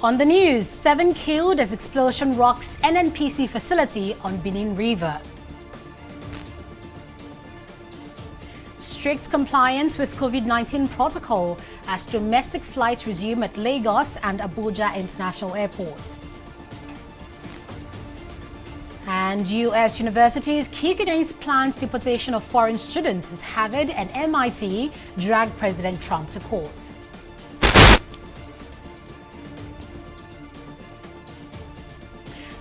On the news, 7 killed as explosion rocks NNPC facility on Benin River. Strict compliance with COVID-19 protocol as domestic flights resume at Lagos and Abuja international airports. And U.S. universities kick against planned deportation of foreign students as Harvard and MIT drag President Trump to court.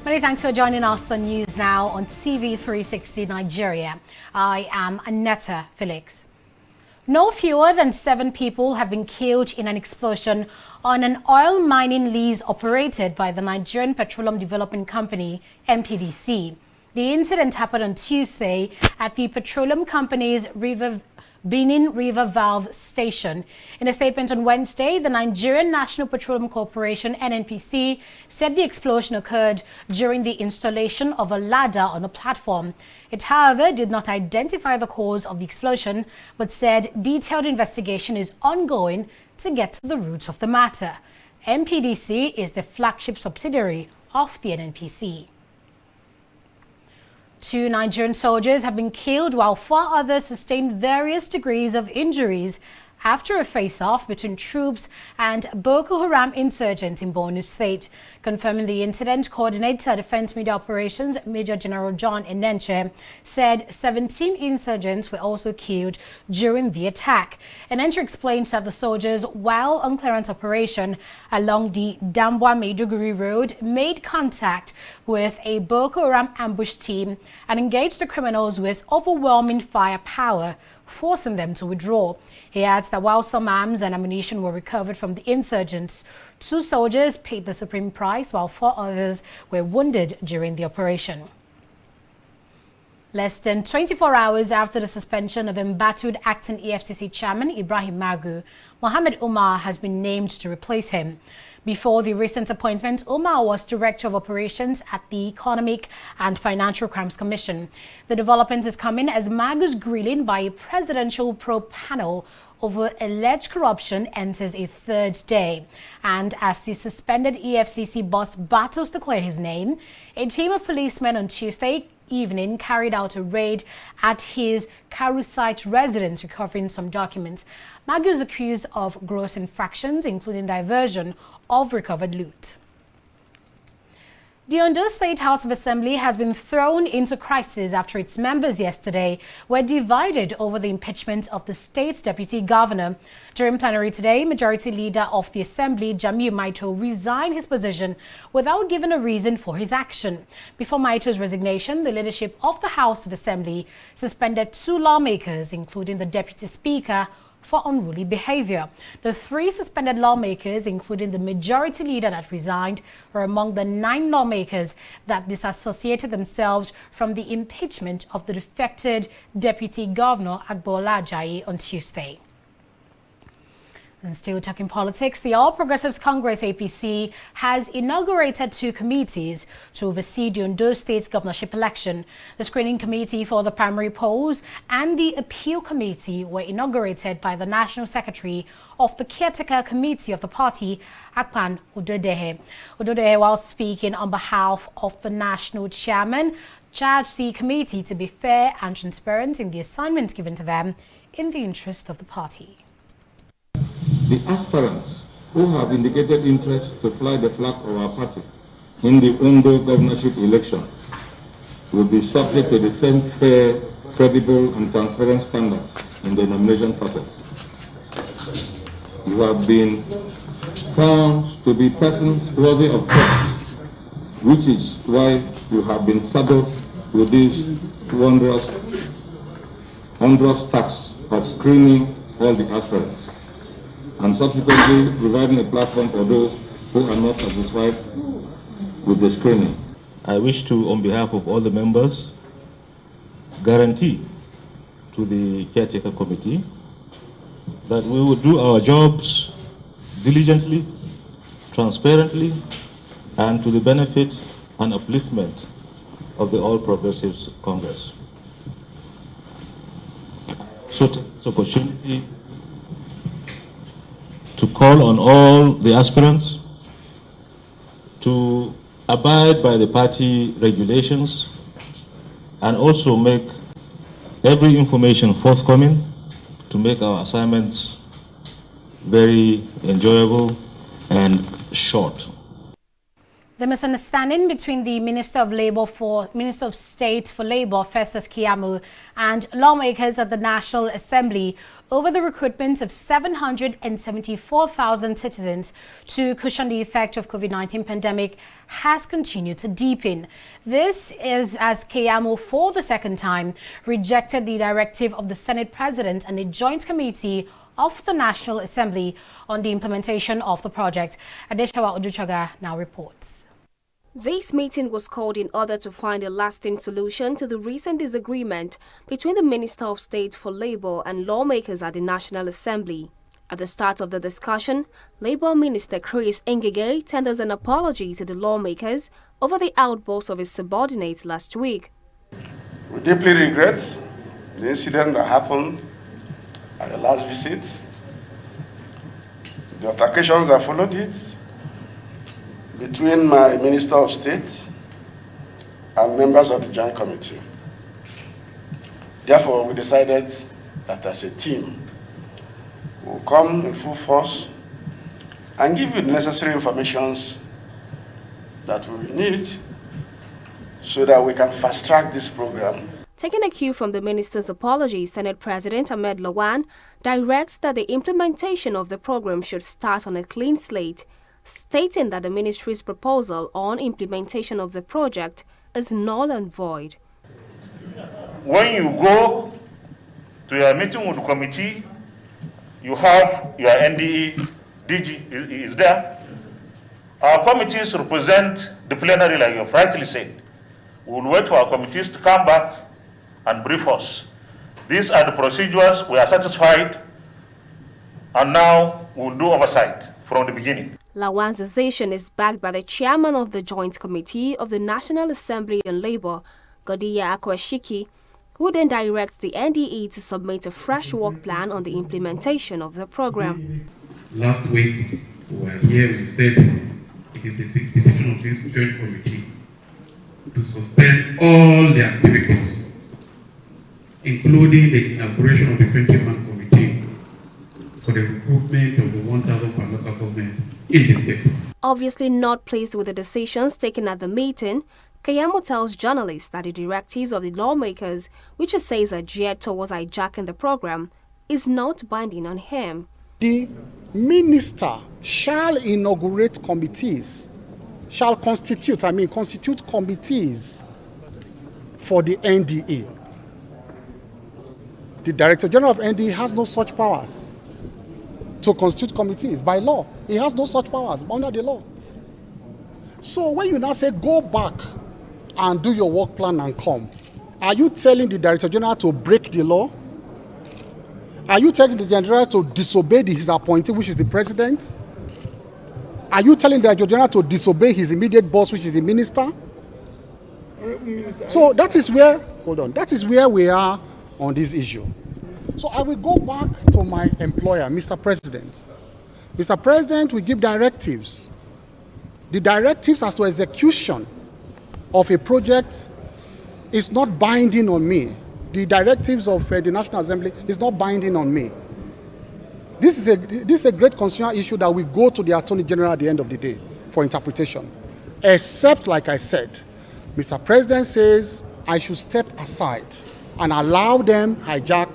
Many thanks for joining us on News Now on TV360 Nigeria. I am Annetta Felix. No fewer than 7 people have been killed in an explosion on an oil mining lease operated by the Nigerian Petroleum Development Company, NPDC. The incident happened on Tuesday at the petroleum company's Benin River Valve Station. In a statement on Wednesday, the Nigerian National Petroleum Corporation (NNPC) said the explosion occurred during the installation of a ladder on a platform. It, however, did not identify the cause of the explosion, but said detailed investigation is ongoing to get to the roots of the matter. NPDC is the flagship subsidiary of the NNPC. 2 Nigerian soldiers have been killed while 4 others sustained various degrees of injuries after a face-off between troops and Boko Haram insurgents in Borno State. Confirming the incident, Coordinator Defense Media Operations Major General John Enenche said 17 insurgents were also killed during the attack. Enenche explains that the soldiers, while on clearance operation along the Dambwa-Maiduguri Road, made contact with a Boko Haram ambush team and engaged the criminals with overwhelming firepower, forcing them to withdraw. He adds that while some arms and ammunition were recovered from the insurgents, 2 soldiers paid the supreme price while 4 others were wounded during the operation. Less than 24 hours after the suspension of embattled acting EFCC chairman Ibrahim Magu, Mohammed Umar has been named to replace him. Before the recent appointment, Umar was Director of Operations at the Economic and Financial Crimes Commission. The development is coming as Magu's grilling by a presidential probe panel over alleged corruption enters a 3rd day. And as the suspended EFCC boss battles to clear his name, a team of policemen on Tuesday evening carried out a raid at his Karusite residence, recovering some documents. Magu is accused of gross infractions, including diversion of recovered loot. The Ondo State House of Assembly has been thrown into crisis after its members yesterday were divided over the impeachment of the state's deputy governor. During plenary today, Majority Leader of the Assembly, Jamiu Maito, resigned his position without giving a reason for his action. Before Maito's resignation, the leadership of the House of Assembly suspended 2 lawmakers, including the Deputy Speaker, for unruly behavior. The 3 suspended lawmakers, including the Majority Leader that resigned, were among the 9 lawmakers that disassociated themselves from the impeachment of the defected Deputy Governor Agbola Ajayi on Tuesday. And still talking politics, the All Progressives Congress APC has inaugurated 2 committees to oversee the Ondo State's governorship election. The screening committee for the primary polls and the appeal committee were inaugurated by the National Secretary of the Caretaker Committee of the party, Akpan Ododehe. Ododehe, while speaking on behalf of the national chairman, charged the committee to be fair and transparent in the assignments given to them in the interest of the party. The aspirants who have indicated interest to fly the flag of our party in the Ondo governorship election will be subject to the same fair, credible and transparent standards in the nomination process. You have been found to be persons worthy of trust, which is why you have been saddled with this wondrous task of screening all the aspirants, and subsequently providing a platform for those who are not satisfied with the screening. I wish to, on behalf of all the members, guarantee to the Caretaker Committee that we will do our jobs diligently, transparently, and to the benefit and upliftment of the All Progressives Congress. So take this opportunity to call on all the aspirants to abide by the party regulations and also make every information forthcoming to make our assignments very enjoyable and short. The misunderstanding between the Minister of State for Labour, Festus Keyamo, and lawmakers at the National Assembly over the recruitment of 774,000 citizens to cushion the effect of COVID-19 pandemic has continued to deepen. This is as Keyamo, for the second time, rejected the directive of the Senate President and a joint committee of the National Assembly on the implementation of the project. Adeshawa Oduchaga now reports. This meeting was called in order to find a lasting solution to the recent disagreement between the Minister of State for Labour and lawmakers at the National Assembly. At the start of the discussion, Labour Minister Chris Ngige tenders an apology to the lawmakers over the outburst of his subordinates last week. We deeply regret the incident that happened at the last visit, the altercations that followed it, between my Minister of State and members of the Joint Committee. Therefore, we decided that as a team, we'll come in full force and give you the necessary information that we need so that we can fast-track this program. Taking a cue from the minister's apology, Senate President Ahmed Lawan directs that the implementation of the program should start on a clean slate, stating that the ministry's proposal on implementation of the project is null and void. When you go to your meeting with the committee, you have your NDE, DG is there. Our committees represent the plenary, like you've rightly said. We'll wait for our committees to come back and brief us. These are the procedures. We are satisfied, and now we'll do oversight from the beginning. Lawan's decision is backed by the chairman of the Joint Committee of the National Assembly on Labour, Godiya Akwashiki, who then directs the NDE to submit a fresh work plan on the implementation of the program. Last week, we were here, we said it is the decision of this Joint Committee to suspend all the activities, including the inauguration of the 20-man committee for the recruitment of the 1,000 local government in the state. Obviously not pleased with the decisions taken at the meeting, Keyamo tells journalists that the directives of the lawmakers, which he says are geared towards hijacking the program, is not binding on him. The minister shall inaugurate committees, shall constitute committees for the NDA. The Director General of NDA has no such powers to constitute committees by law. He has no such powers under the law. So when you now say go back and do your work plan and come, are you telling the Director General to break the law? Are you telling the General to disobey his appointee, which is the President? Are you telling the Director General to disobey his immediate boss, which is the Minister? So that is where, that is where we are on this issue. So I will go back to my employer, Mr. President. Mr. President will give directives. The directives as to execution of a project is not binding on me. The directives of the National Assembly is not binding on me. This is a great constitutional issue that will go to the Attorney General at the end of the day for interpretation. Except, like I said, Mr. President says I should step aside and allow them hijack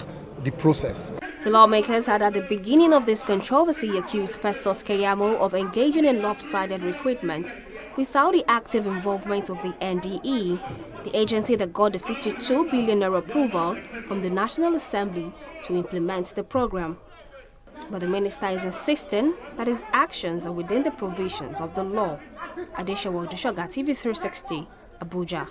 the process. The lawmakers had at the beginning of this controversy accused Festus Keyamo of engaging in lopsided recruitment without the active involvement of the NDE, the agency that got the 52 billion naira approval from the National Assembly to implement the program. But the minister is insisting that his actions are within the provisions of the law. Adeshawa Oduchaga, TV360, Abuja.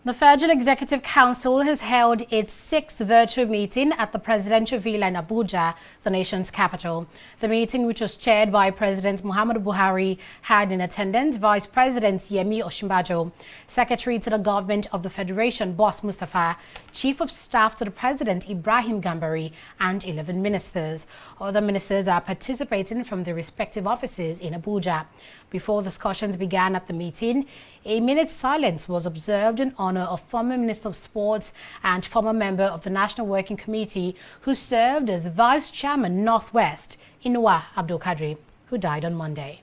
The Federal Executive Council has held its 6th virtual meeting at the Presidential Villa in Abuja, the nation's capital. The meeting, which was chaired by President Muhammadu Buhari, had in attendance Vice President Yemi Osinbajo, Secretary to the Government of the Federation, Boss Mustafa, Chief of Staff to the President, Ibrahim Gambari, and 11 ministers. Other ministers are participating from their respective offices in Abuja. Before discussions began at the meeting, a minute's silence was observed in honor of former Minister of Sports and former member of the National Working Committee who served as Vice Chairman Northwest, Inuwa Abdul Kadri, who died on Monday.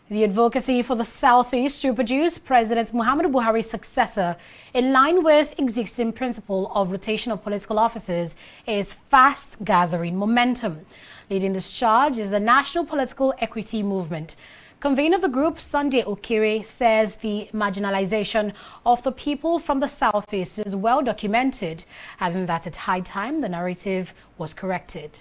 The advocacy for the Southeast to produce President Muhammadu Buhari's successor in line with existing principle of rotation of political officers is fast gathering momentum. Leading this charge is the National Political Equity Movement. Convener of the group, Sunday Okere, says the marginalization of the people from the Southeast is well documented, adding that it's high time the narrative was corrected.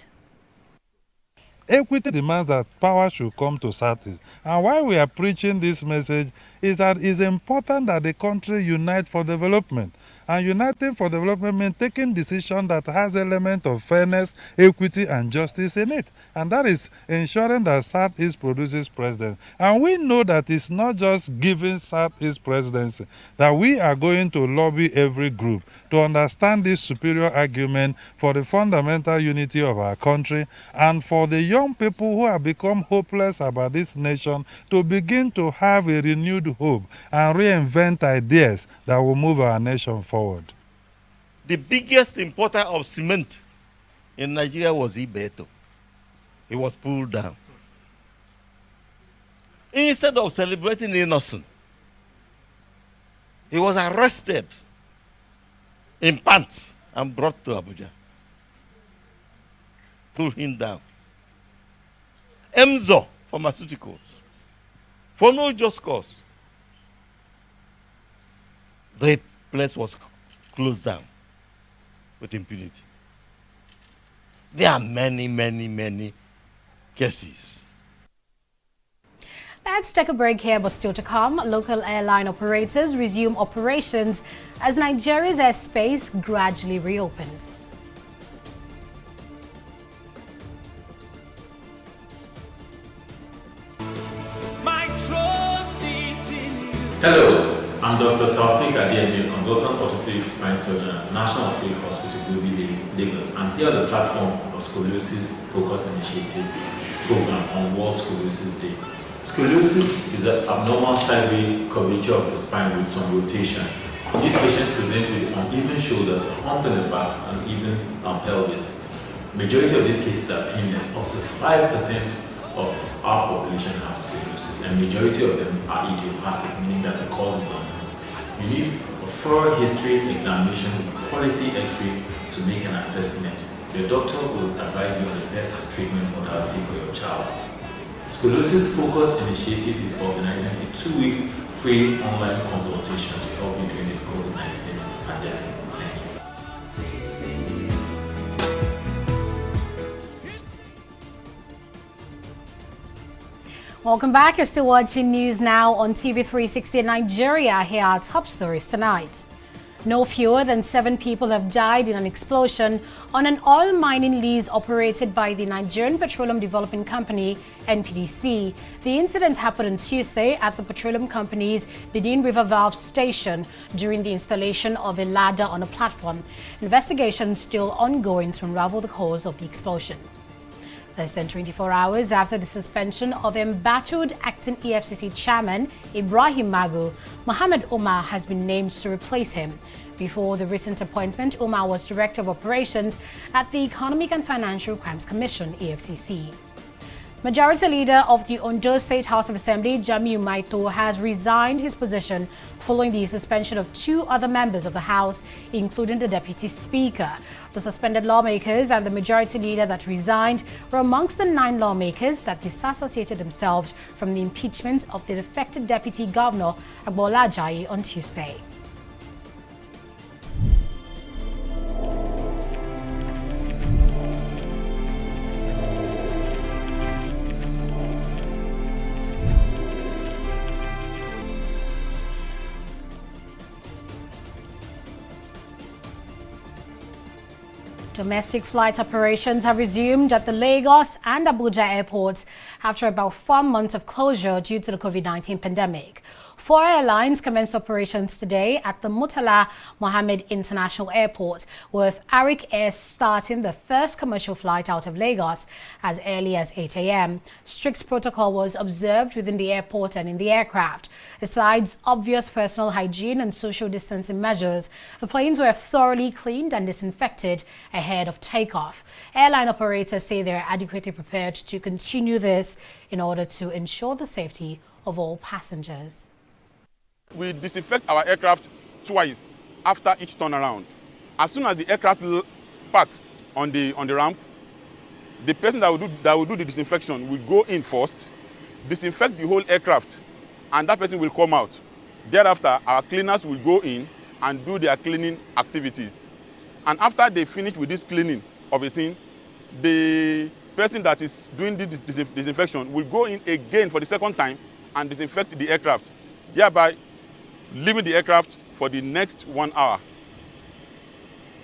Equity demands that power should come to Southeast. And why we are preaching this message is that it's important that the country unite for development. And uniting for development means taking decisions that has element of fairness, equity, and justice in it. And that is ensuring that Southeast produces president. And we know that it's not just giving Southeast presidency, that we are going to lobby every group to understand this superior argument for the fundamental unity of our country and for the young people who have become hopeless about this nation to begin to have a renewed hope and reinvent ideas that will move our nation forward. The biggest importer of cement in Nigeria was Ibeto. He was pulled down. Instead of celebrating innocent, he was arrested in pants and brought to Abuja. Pulled him down. Emzo Pharmaceuticals, for no just cause, the place was closed down with impunity. There are many, many, many cases. Let's take a break here, but still to come, local airline operators resume operations as Nigeria's airspace gradually reopens. Hello, I'm Dr. Taufik Adeyemi, consultant orthopedic spine surgeon at National Orthopedic Hospital, Bovide, Lagos. I'm here on the platform of Scoliosis Focus Initiative program on World Scoliosis Day. Scoliosis is an abnormal sideway curvature of the spine with some rotation. These patients present with uneven shoulders, a hump in the back, and even pelvis. Majority of these cases are painless. Up to 5% of our population have scoliosis, and majority of them are idiopathic, meaning that the cause is unknown. You need a thorough history examination with quality X-ray to make an assessment. Your doctor will advise you on the best treatment modality for your child. Scoliosis Focus Initiative is organizing a 2-week free online consultation to help you during this COVID-19 pandemic. Thank you. Welcome back. You're still watching News Now on TV360 in Nigeria. Here are top stories tonight. No fewer than 7 people have died in an explosion on an oil mining lease operated by the Nigerian Petroleum Development Company, NPDC. The incident happened on Tuesday at the petroleum company's Benin River Valve station during the installation of a ladder on a platform. Investigations still ongoing to unravel the cause of the explosion. Less than 24 hours after the suspension of embattled acting EFCC chairman Ibrahim Magu, Mohammed Umar has been named to replace him. Before the recent appointment, Umar was Director of Operations at the Economic and Financial Crimes Commission, EFCC. Majority Leader of the Ondo State House of Assembly, Jamiu Maito, has resigned his position following the suspension of 2 other members of the House, including the Deputy Speaker. The suspended lawmakers and the Majority Leader that resigned were amongst the 9 lawmakers that disassociated themselves from the impeachment of the defected Deputy Governor, Agbola Ajayi, on Tuesday. Domestic flight operations have resumed at the Lagos and Abuja airports after about 4 months of closure due to the COVID-19 pandemic. 4 airlines commenced operations today at the Murtala Mohammed International Airport, with Arik Air starting the first commercial flight out of Lagos as early as 8 a.m. Strict protocol was observed within the airport and in the aircraft. Besides obvious personal hygiene and social distancing measures, the planes were thoroughly cleaned and disinfected ahead of takeoff. Airline operators say they are adequately prepared to continue this in order to ensure the safety of all passengers. We disinfect our aircraft twice after each turnaround. As soon as the aircraft park on the ramp, the person that will do the disinfection will go in first, disinfect the whole aircraft, and that person will come out. Thereafter, our cleaners will go in and do their cleaning activities. And after they finish with this cleaning of a thing, the person that is doing this disinfection will go in again for the second time and disinfect the aircraft, thereby leaving the aircraft for the next 1 hour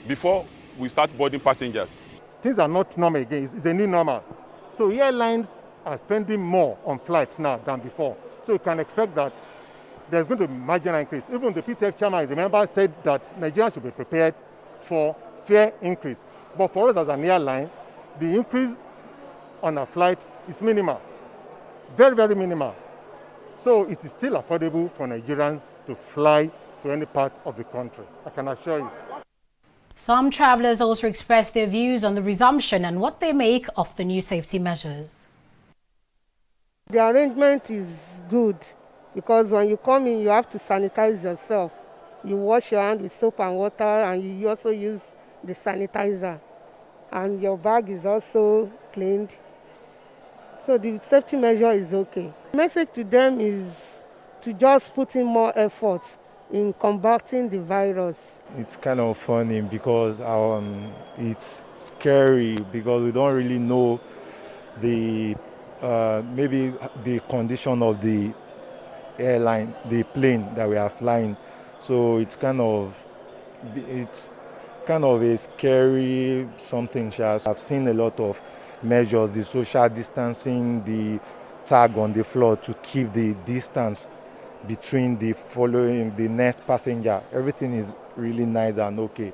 before we start boarding passengers. Things are not normal again. It's a new normal. So airlines are spending more on flights now than before. So you can expect that there's going to be marginal increase. Even the PTF chairman, remember, said that Nigeria should be prepared for fare increase. But for us as an airline, the increase on a flight is minimal. Very, very minimal. So it is still affordable for Nigerians to fly to any part of the country, I can assure you. Some travelers also expressed their views on the resumption and what they make of the new safety measures. The arrangement is good because when you come in, you have to sanitize yourself. You wash your hand with soap and water, and you also use the sanitizer. And your bag is also cleaned. So the safety measure is okay. The message to them is to just put in more effort in combating the virus. It's kind of funny because it's scary because we don't really know the maybe the condition of the airline, the plane that we are flying. So it's kind of a scary something. I've seen a lot of measures, the social distancing, the tag on the floor to keep the distance between the next passenger. Everything is really nice and okay.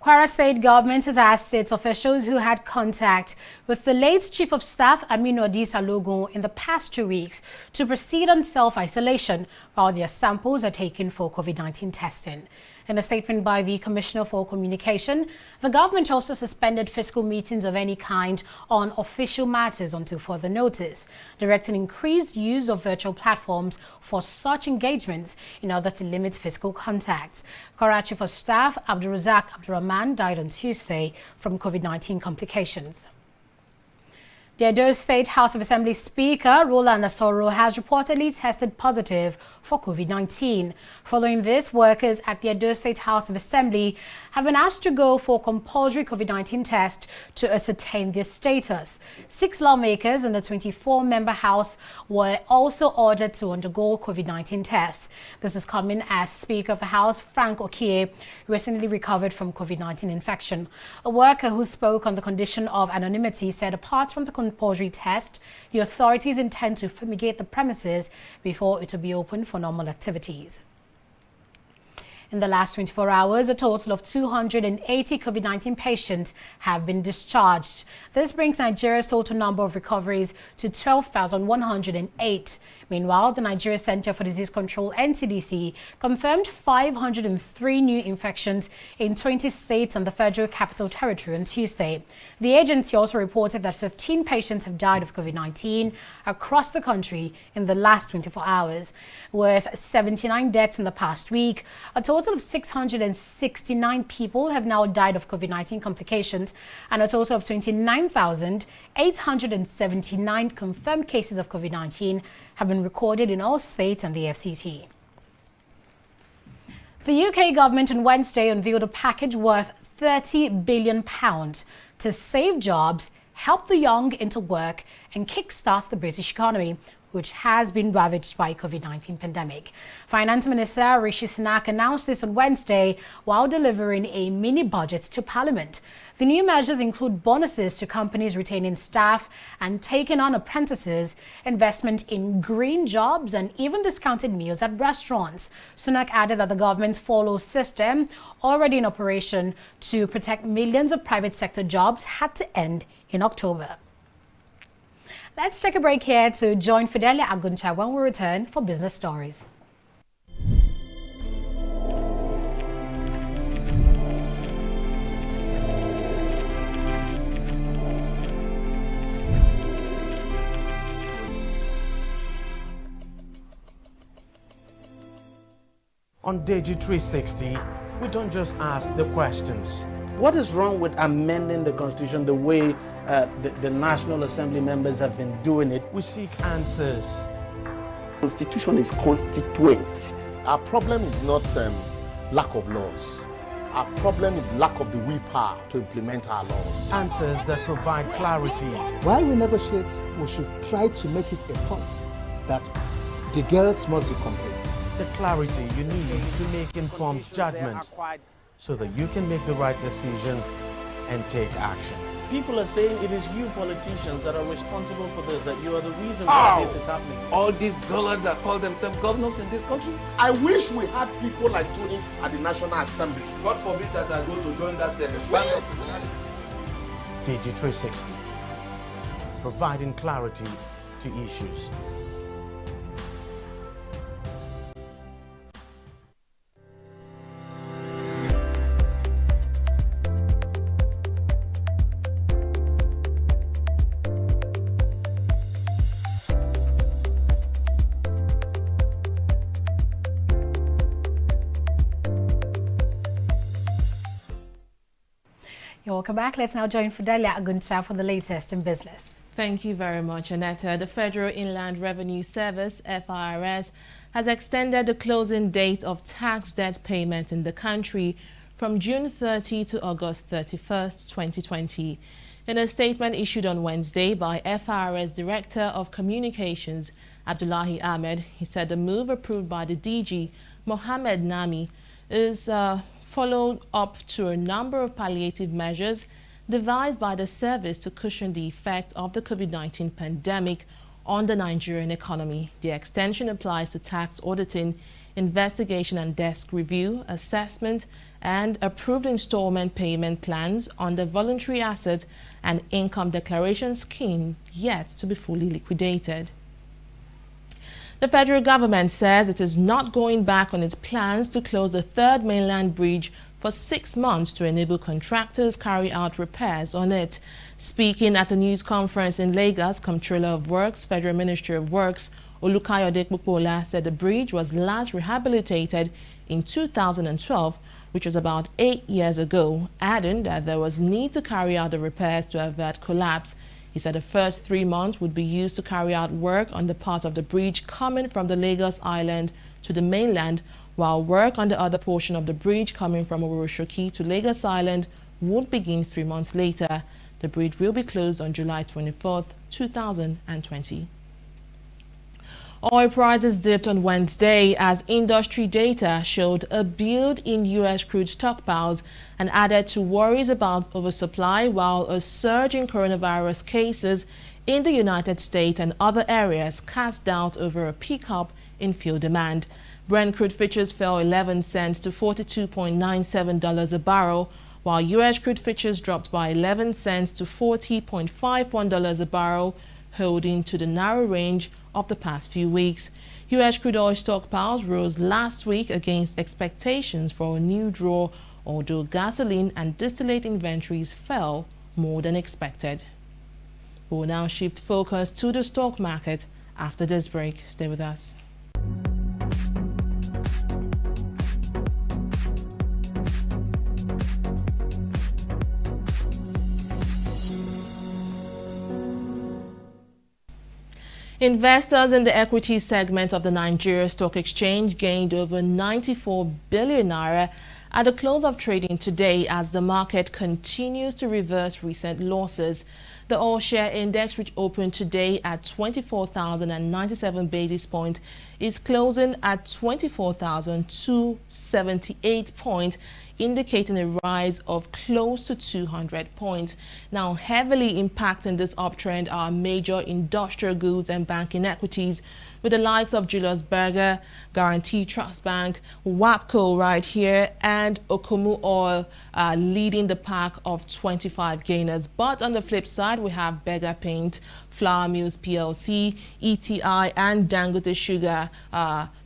Kwara State government has asked its officials who had contact with the late Chief of Staff Aminu Adisa Logun in the past 2 weeks to proceed on self-isolation while their samples are taken for COVID-19 testing. In a statement by the Commissioner for Communication, the government also suspended physical meetings of any kind on official matters until further notice, directing increased use of virtual platforms for such engagements in order to limit physical contacts. Kwara Chief of Staff Abdulrazak Abdurrahman died on Tuesday from COVID-19 complications. The Edo State House of Assembly Speaker Roland Asoro has reportedly tested positive for COVID-19. Following this, workers at the Edo State House of Assembly have been asked to go for compulsory COVID-19 test to ascertain their status. 6 lawmakers in the 24-member House were also ordered to undergo COVID-19 tests. This is coming as Speaker of the House Frank Okie recently recovered from COVID-19 infection. A worker who spoke on the condition of anonymity said apart from the compulsory test, the authorities intend to fumigate the premises before it will be open for normal activities. In the last 24 hours, a total of 280 COVID-19 patients have been discharged. This brings Nigeria's total number of recoveries to 12,108. Meanwhile, the Nigeria Center for Disease Control (NCDC) confirmed 503 new infections in 20 states and the Federal Capital Territory on Tuesday. The agency also reported that 15 patients have died of COVID-19 across the country in the last 24 hours. With 79 deaths in the past week, a total of 669 people have now died of COVID-19 complications, and a total of 29,879 confirmed cases of COVID-19 have been recorded in all states and the EFCC. The UK government on Wednesday unveiled a package worth £30 billion to save jobs, help the young into work and kickstart the British economy, which has been ravaged by COVID-19 pandemic. Finance Minister Rishi Sunak announced this on Wednesday while delivering a mini budget to Parliament. The new measures include bonuses to companies retaining staff and taking on apprentices, investment in green jobs, and even discounted meals at restaurants. Sunak added that the government follows system already in operation to protect millions of private sector jobs had to end in October. Let's take a break here to join Fidelia Aguncha when we return for business stories. On TV360, we don't just ask the questions. What is wrong with amending the Constitution the way the National Assembly members have been doing it? We seek answers. Constitution is constituent. Our problem is not lack of laws. Our problem is lack of the willpower to implement our laws. Answers that provide clarity. While we negotiate, we should try to make it a point that the girls must be complete. The clarity you need to make informed judgment so that you can make the right decision and take action. People are saying it is you politicians that are responsible for this, that you are the reason why this is happening. All these dollars that call themselves governors in this country. I wish we had people like Tony at the National Assembly. God forbid that I go to join that panel. TV360, providing clarity to issues. Welcome back. Let's now join Fidelia Aguncha for the latest in business. Thank you very much, Annetta. The Federal Inland Revenue Service, FIRS, has extended the closing date of tax debt payment in the country from June 30 to August 31st, 2020. In a statement issued on Wednesday by FIRS Director of Communications, Abdullahi Ahmed, he said the move approved by the DG, Mohammed Nami, is followed up to a number of palliative measures devised by the service to cushion the effect of the COVID-19 pandemic on the Nigerian economy. The extension applies to tax auditing, investigation and desk review, assessment, and approved installment payment plans on the voluntary asset and income declaration scheme yet to be fully liquidated. The federal government says it is not going back on its plans to close the third mainland bridge for 6 months to enable contractors carry out repairs on it. Speaking at a news conference in Lagos, Comptroller of Works, Federal Ministry of Works, Olukayode Kpopola, said the bridge was last rehabilitated in 2012, which was about 8 years ago, adding that there was need to carry out the repairs to avert collapse. He said the first 3 months would be used to carry out work on the part of the bridge coming from the Lagos Island to the mainland, while work on the other portion of the bridge coming from Oroshoki to Lagos Island would begin 3 months later. The bridge will be closed on July 24th, 2020. Oil prices dipped on Wednesday as industry data showed a build in U.S. crude stockpiles and added to worries about oversupply, while a surge in coronavirus cases in the United States and other areas cast doubt over a pickup in fuel demand. Brent crude futures fell 11 cents to $42.97 a barrel, while U.S. crude futures dropped by 11 cents to $40.51 a barrel, holding to the narrow range of the past few weeks. U.S. crude oil stockpiles rose last week against expectations for a new draw, although gasoline and distillate inventories fell more than expected. We'll now shift focus to the stock market after this break. Stay with us. Investors in the equity segment of the Nigeria Stock Exchange gained over 94 billion naira at the close of trading today as the market continues to reverse recent losses. The all-share index, which opened today at 24,097 basis points, is closing at 24,278 points, indicating a rise of close to 200 points. Now, heavily impacting this uptrend are major industrial goods and banking equities, with the likes of Julius Berger, Guarantee Trust Bank, WAPCO right here, and Okumu Oil leading the pack of 25 gainers. But on the flip side, we have Berger Paint, Flour Mills PLC, ETI, and Dangote Sugar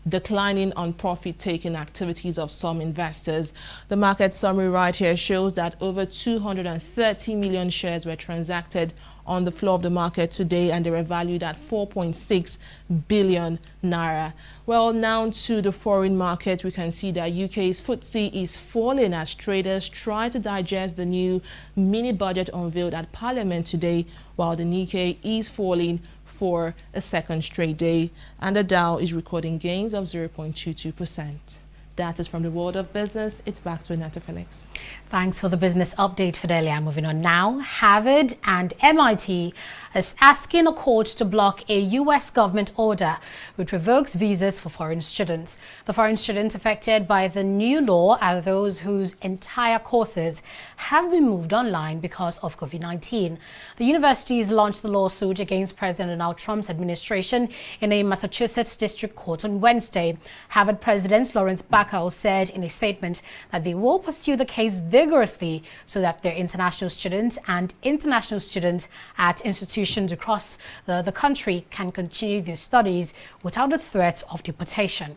declining on profit-taking activities of some investors. The market summary right here shows that over 230 million shares were transacted on the floor of the market today, and they were valued at 4.6 billion naira. Well, now to the foreign market, we can see that UK's FTSE is falling as traders try to digest the new mini budget unveiled at Parliament today, while the Nikkei is falling for a second straight day, and the Dow is recording gains of 0.22%. That is from the world of business. It's back to Anata Felix. Thanks for the business update, Fidelia. Moving on now, Harvard and MIT is asking a court to block a U.S. government order which revokes visas for foreign students. The foreign students affected by the new law are those whose entire courses have been moved online because of COVID-19. The universities launched the lawsuit against President Donald Trump's administration in a Massachusetts district court on Wednesday. Harvard President Lawrence Bacow said in a statement that they will pursue the case vigorously so that their international students and international students at institutions across the country can continue their studies without the threat of deportation.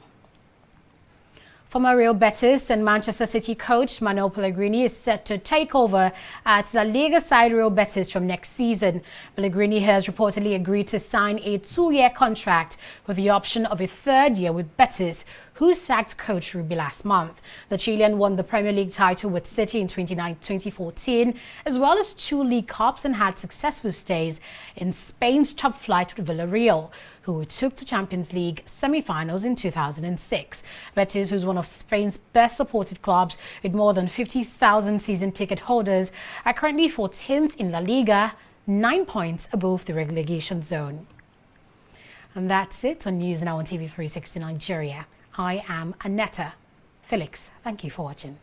Former Real Betis and Manchester City coach Manuel Pellegrini is set to take over at La Liga side Real Betis from next season. Pellegrini has reportedly agreed to sign a 2-year contract with the option of a 3rd year with Betis, who sacked coach Rubi last month. The Chilean won the Premier League title with City in 2014, as well as 2 League Cups, and had successful stays in Spain's top flight with Villarreal, who took to Champions League semi-finals in 2006. Betis, who's one of Spain's best supported clubs with more than 50,000 season ticket holders, are currently 14th in La Liga, 9 points above the relegation zone. And that's it on News Now on TV360 Nigeria. I am Aneta Felix. Thank you for watching.